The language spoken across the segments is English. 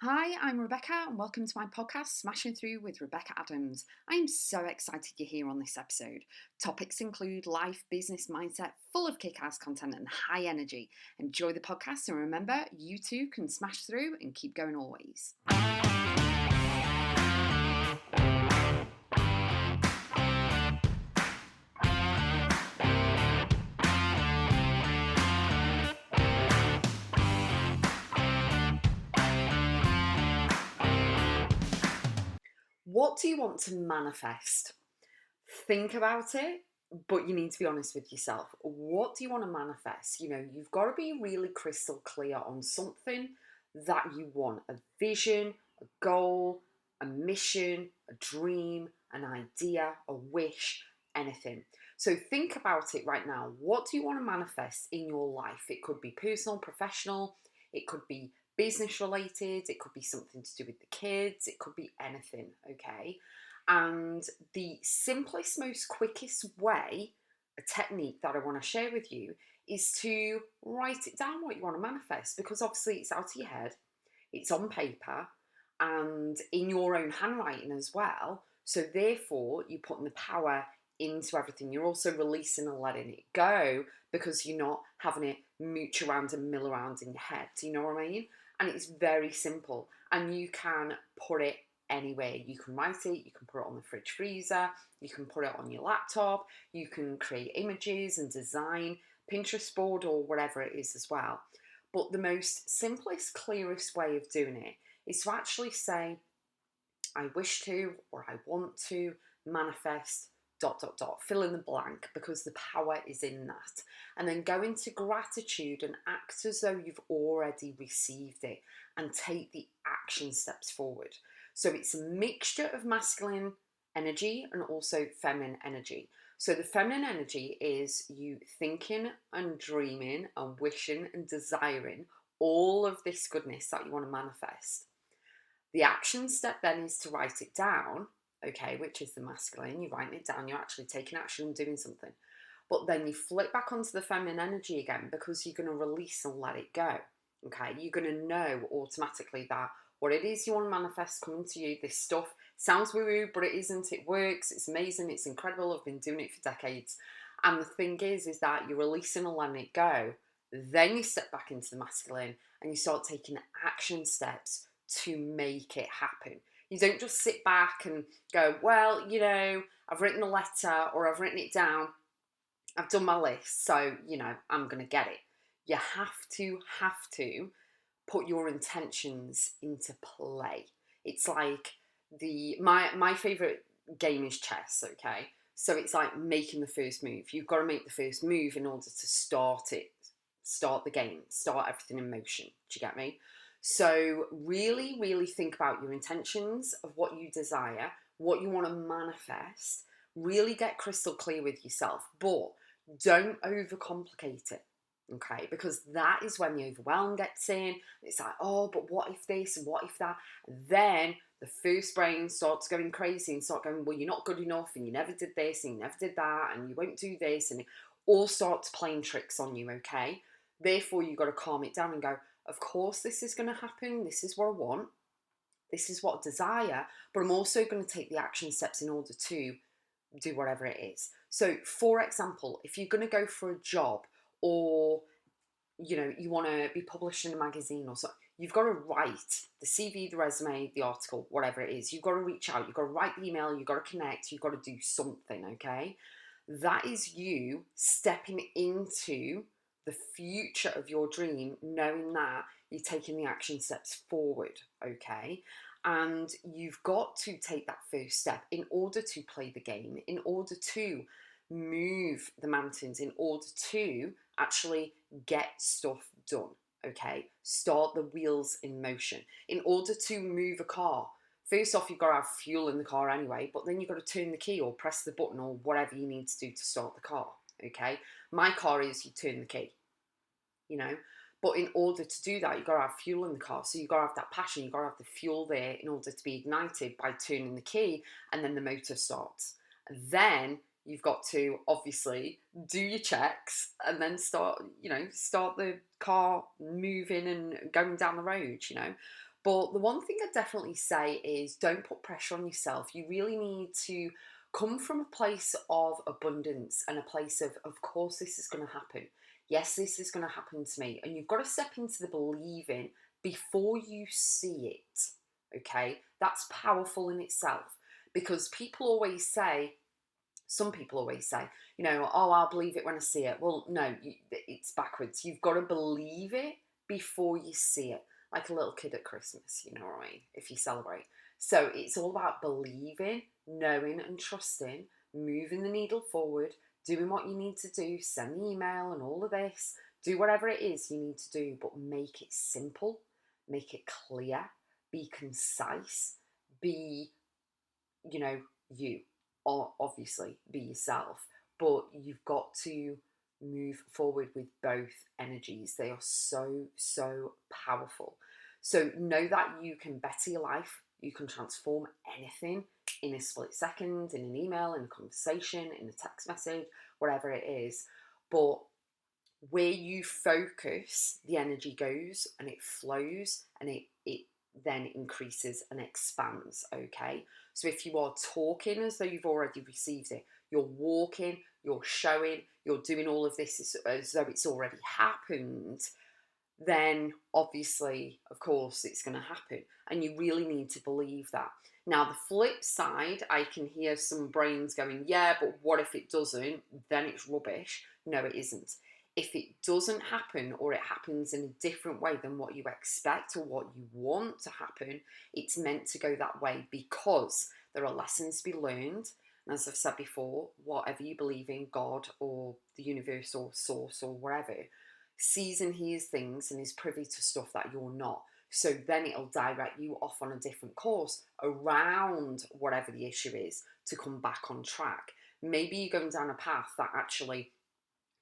Hi, I'm Rebecca, and welcome to my podcast, Smashing Through with Rebecca Adams. I am so excited you're here on this episode. Topics include life, business, mindset, full of kick-ass content and high energy. Enjoy the podcast, and remember, you too can smash through and keep going always. What do you want to manifest? Think about it, but you need to be honest with yourself. What do you want to manifest? You've got to be really crystal clear on something that you want: a vision, a goal, a mission, a dream, an idea, a wish, anything. So think about it right now. What do you want to manifest in your life? It could be personal, professional, it could be business related, it could be something to do with the kids, it could be anything, okay? And the simplest, most quickest way, a technique that I want to share with you, is to write it down what you want to manifest, because obviously it's out of your head, it's on paper, and in your own handwriting as well. So therefore, you're putting the power into everything. You're also releasing and letting it go because you're not having it mooch around and mill around in your head. Do you know what I mean? And it's very simple, and you can put it anywhere. You can write it, you can put it on the fridge freezer, you can put it on your laptop, you can create images and design Pinterest board or whatever it is as well. But the most simplest, clearest way of doing it is to actually say, I wish to, or I want to manifest dot dot dot, fill in the blank, because the power is in that. And then go into gratitude and act as though you've already received it and take the action steps forward. So it's a mixture of masculine energy and also feminine energy. So the feminine energy is you thinking and dreaming and wishing and desiring all of this goodness that you want to manifest. The action step then is to write it down, okay, which is the masculine. You're writing it down, you're actually taking action and doing something. But then you flip back onto the feminine energy again, because you're going to release and let it go, okay? You're going to know automatically that what it is you want to manifest coming to you, this stuff sounds woo-woo, but it isn't. It works, it's amazing, it's incredible. I've been doing it for decades. And the thing is that you're releasing and letting it go. Then you step back into the masculine and you start taking action steps to make it happen. You don't just sit back and go, well, I've written a letter or I've written it down, I've done my list, so, I'm going to get it. You have to put your intentions into play. It's like my favorite game is chess, okay? So it's like making the first move. You've got to make the first move in order to start the game, start everything in motion. Do you get me? So really, really think about your intentions of what you desire, what you want to manifest. Really get crystal clear with yourself, but don't overcomplicate it, okay? Because that is when the overwhelm gets in. It's like, oh, but what if this and what if that? Then the first brain starts going crazy and start going, well, you're not good enough and you never did this and you never did that and you won't do this, and it all starts playing tricks on you, okay? Therefore, you've got to calm it down and go, of course this is going to happen. This is what I want. This is what I desire. But I'm also going to take the action steps in order to do whatever it is. So, for example, if you're going to go for a job, or you want to be published in a magazine or something, you've got to write the CV, the resume, the article, whatever it is. You've got to reach out, you've got to write the email, you've got to connect, you've got to do something, okay? That is you stepping into the future of your dream, knowing that you're taking the action steps forward, okay? And you've got to take that first step in order to play the game, in order to move the mountains, in order to actually get stuff done, okay? Start the wheels in motion. In order to move a car, first off, you've got to have fuel in the car anyway, but then you've got to turn the key or press the button or whatever you need to do to start the car, okay? My car is you turn the key, But in order to do that, you've got to have fuel in the car. So you've got to have that passion, you've got to have the fuel there in order to be ignited by turning the key, and then the motor starts. Then you've got to obviously do your checks and then start the car moving and going down the road, But the one thing I definitely say is don't put pressure on yourself. You really need to come from a place of abundance and a place of course, this is going to happen. Yes, this is going to happen to me. And you've got to step into the believing before you see it. Okay? That's powerful in itself because some people always say, oh, I'll believe it when I see it. Well, no, it's backwards. You've got to believe it before you see it, like a little kid at Christmas, you know what I mean, if you celebrate. So it's all about believing, knowing and trusting, moving the needle forward, doing what you need to do, send the email and all of this, do whatever it is you need to do, but make it simple, make it clear, be concise, be, you obviously be yourself, but you've got to move forward with both energies. They are so powerful. So know that you can better your life, you can transform anything in a split second, in an email, in a conversation, in a text message, whatever it is. But where you focus, the energy goes and it flows and it then increases and expands, okay? So if you are talking as though you've already received it, you're walking, you're showing, you're doing all of this as though it's already happened, then obviously, of course, it's going to happen. And you really need to believe that. Now, the flip side, I can hear some brains going, yeah, but what if it doesn't? Then it's rubbish. No, it isn't. If it doesn't happen or it happens in a different way than what you expect or what you want to happen, it's meant to go that way because there are lessons to be learned. And as I've said before, whatever you believe in, God or the universe or source or wherever, sees and hears things and is privy to stuff that you're not. So then it'll direct you off on a different course around whatever the issue is to come back on track. Maybe you're going down a path that actually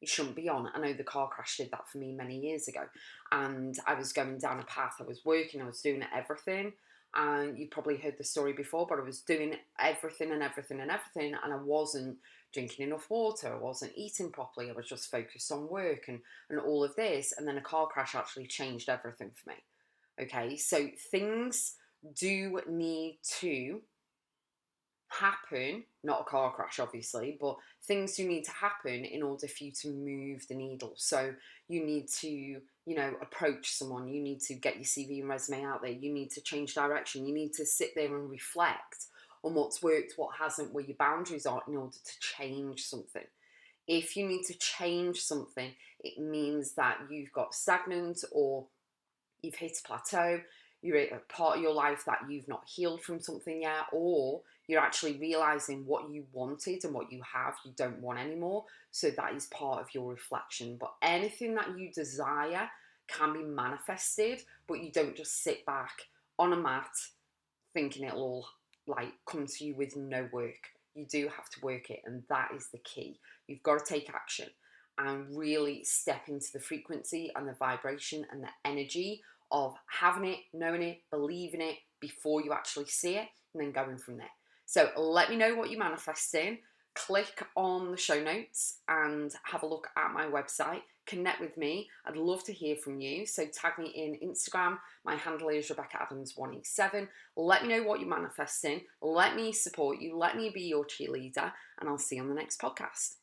you shouldn't be on. I know the car crash did that for me many years ago. And I was going down a path, I was working, I was doing everything. And you probably heard the story before, but I was doing everything and I wasn't drinking enough water, I wasn't eating properly, I was just focused on work and all of this. And then a car crash actually changed everything for me. Okay, so things do need to happen, not a car crash obviously, but things do need to happen in order for you to move the needle. So you need to, approach someone, you need to get your CV and resume out there, you need to change direction, you need to sit there and reflect on what's worked, what hasn't, where your boundaries are in order to change something. If you need to change something, it means that you've got stagnant or you've hit a plateau, you're at a part of your life that you've not healed from something yet, or you're actually realizing what you wanted and what you have you don't want anymore. So that is part of your reflection. But anything that you desire can be manifested, but you don't just sit back on a mat thinking it'll all come to you with no work. You do have to work it, and that is the key. You've got to take action and really step into the frequency and the vibration and the energy of having it, knowing it, believing it before you actually see it, and then going from there. So let me know what you're manifesting. Click on the show notes and have a look at my website. Connect with me. I'd love to hear from you. So tag me in Instagram. My handle is Rebecca.x. Let me know what you're manifesting. Let me support you. Let me be your cheerleader. And I'll see you on the next podcast.